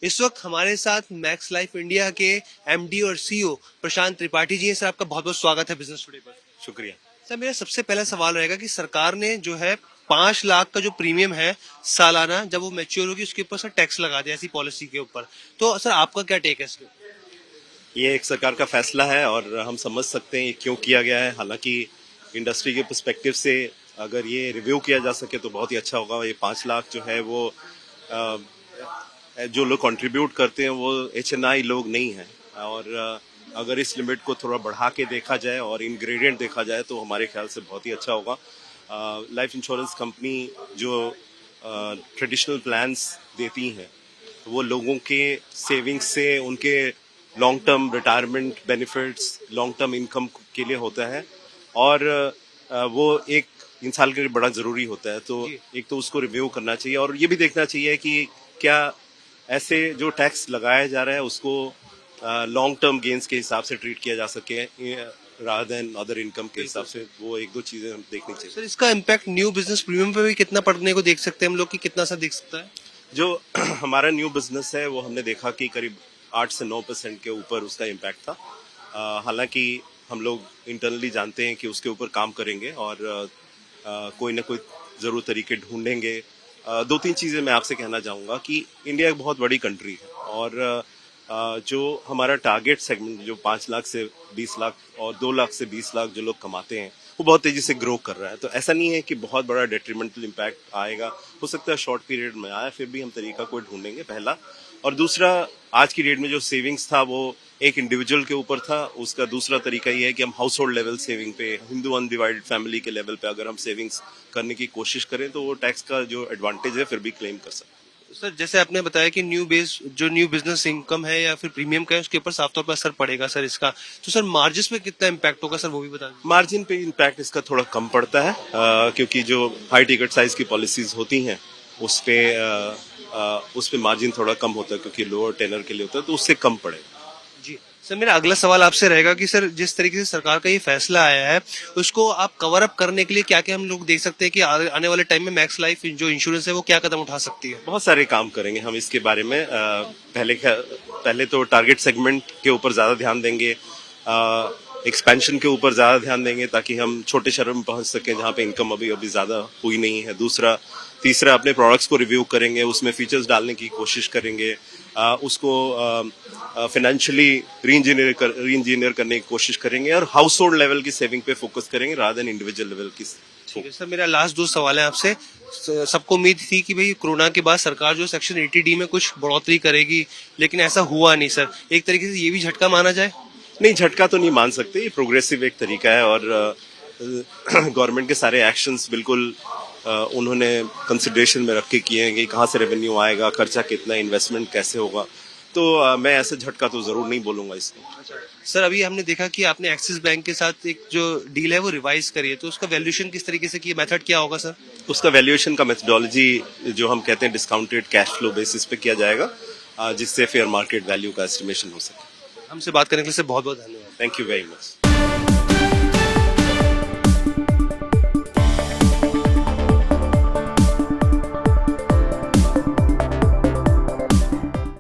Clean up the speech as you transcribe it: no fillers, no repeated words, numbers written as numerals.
इस वक्त हमारे साथ मैक्स लाइफ इंडिया के एमडी और सीईओ प्रशांत त्रिपाठी जी हैं। सर, आपका बहुत बहुत स्वागत है बिजनेस टुडे पर। शुक्रिया। सर, मेरा सबसे पहला सवाल रहेगा कि सरकार ने जो है 5 लाख का जो प्रीमियम है सालाना, जब वो मैच्योर होगी उसके ऊपर सर टैक्स लगा दिया ऐसी पॉलिसी के ऊपर। तो सर, आपका क्या टेक है इसके ऊपर? ये एक सरकार का फैसला है और हम समझ सकते हैं ये क्यों किया गया है। हालांकि इंडस्ट्री के पर्सपेक्टिव से अगर ये रिव्यू किया जा सके तो बहुत ही अच्छा होगा। ये 5 लाख जो है वो जो लोग कंट्रीब्यूट करते हैं वो HNI लोग नहीं हैं, और अगर इस लिमिट को थोड़ा बढ़ा के देखा जाए और इंग्रेडिएंट देखा जाए तो हमारे ख्याल से बहुत ही अच्छा होगा। लाइफ इंश्योरेंस कंपनी जो ट्रेडिशनल प्लान्स देती हैं वो लोगों के सेविंग्स से उनके long term retirement benefits, long term income के लिए होता है, और वो एक इंसान के लिए बड़ा जरूरी होता है। तो एक तो उसको रिव्यू करना चाहिए और ये भी देखना चाहिए कि क्या ऐसे जो टैक्स लगाया जा रहा है उसको लॉन्ग टर्म गेन्स के हिसाब से ट्रीट किया जा सके रादर देन अदर इनकम के हिसाब से। वो एक दो चीजें हम देखनी चाहिए। सर, इसका इम्पैक्ट न्यू बिजनेस प्रीमियम पे भी कितना पड़ने को देख सकते हैं हम लोग, कि कितना सा दिख सकता है? जो हमारा न्यू बिजनेस है वो हमने देखा कि करीब 8 से 9% के ऊपर उसका इम्पैक्ट था। हालांकि हम लोग इंटरनली जानते हैं कि उसके ऊपर काम करेंगे और कोई ना कोई जरूर तरीके ढूंढेंगे। 2-3 चीजें मैं आपसे कहना चाहूंगा कि इंडिया एक बहुत बड़ी कंट्री है और जो हमारा टारगेट सेगमेंट जो 5 लाख से 20 लाख और 2 लाख से 20 लाख जो लोग कमाते हैं वो बहुत तेजी से ग्रो कर रहा है। तो ऐसा नहीं है कि बहुत बड़ा डेट्रीमेंटल इम्पैक्ट आएगा। हो सकता है शॉर्ट पीरियड में आए, फिर भी हम तरीका कोई ढूंढेंगे, पहला। और दूसरा, आज की डेट में जो सेविंग्स था वो एक इंडिविजुअल के ऊपर था। उसका दूसरा तरीका ये है कि हम हाउस होल्ड लेवल सेविंग पे, हिंदू अनडिवाइडेड फैमिली के लेवल पे अगर हम सेविंग्स करने की कोशिश करें तो वो टैक्स का जो एडवांटेज है फिर भी क्लेम कर सकते हैं। सर, जैसे आपने बताया कि न्यू बिजनेस इनकम है या फिर प्रीमियम का है, उसके ऊपर साफ तौर पर असर पड़ेगा सर इसका। तो सर, मार्जिन में कितना इम्पैक्ट होगा सर, वो भी बता दीजिए। मार्जिन पे इम्पैक्ट इसका थोड़ा कम पड़ता है, क्योंकि जो हाई टिकट साइज की पॉलिसीज होती हैं उस पे मार्जिन थोड़ा कम होता है, क्योंकि लोअर टेनर के लिए होता है, तो उससे कम पड़ेगा। जी सर, मेरा अगला सवाल आपसे रहेगा कि सर, जिस तरीके से सरकार का ये फैसला आया है उसको आप कवर अप करने के लिए क्या क्या हम लोग देख सकते हैं कि आने वाले टाइम में मैक्स लाइफ जो इंश्योरेंस है वो क्या कदम उठा सकती है? बहुत सारे काम करेंगे हम इसके बारे में। पहले तो टारगेट सेगमेंट के ऊपर ज्यादा ध्यान देंगे, एक्सपेंशन के ऊपर ज्यादा ध्यान देंगे ताकि हम छोटे शहरों में पहुंच सकें जहां पे इनकम अभी ज्यादा हुई नहीं है। तीसरा अपने प्रोडक्ट्स को रिव्यू करेंगे, उसमें फीचर्स डालने की कोशिश करेंगे, उसको फाइनेंशियली री इंजीनियर करने की कोशिश करेंगे, और हाउस होल्ड लेवल की सेविंग पे फोकस करेंगे रादर देन इंडिविजुअल लेवल की। ठीक है सर, मेरा लास्ट 2 सवाल है आपसे। सबको उम्मीद थी कि भाई कोरोना के बाद सरकार जो सेक्शन 80D में कुछ बढ़ोतरी करेगी, लेकिन ऐसा हुआ नहीं सर। एक तरीके से ये भी झटका माना जाए? नहीं, झटका तो नहीं मान सकते। ये प्रोग्रेसिव एक तरीका है और गवर्नमेंट के सारे एक्शंस बिल्कुल उन्होंने कंसिडरेशन में रख के किए हैं कि कहाँ से रेवेन्यू आएगा, खर्चा कितना, इन्वेस्टमेंट कैसे होगा। तो मैं ऐसे झटका तो जरूर नहीं बोलूंगा इसको। सर, अभी हमने देखा कि आपने एक्सिस बैंक के साथ एक जो डील है वो रिवाइज करी है, तो उसका वैल्यूएशन किस तरीके से किया, मेथड क्या होगा सर? उसका वैल्यूएशन का मेथोडोलॉजी जो हम कहते हैं डिस्काउंटेड कैश फ्लो बेसिस पे किया जाएगा, जिससे फेयर मार्केट वैल्यू का एस्टिमेशन हो सके। हमसे बात करने के लिए बहुत बहुत धन्यवाद। Thank you very much.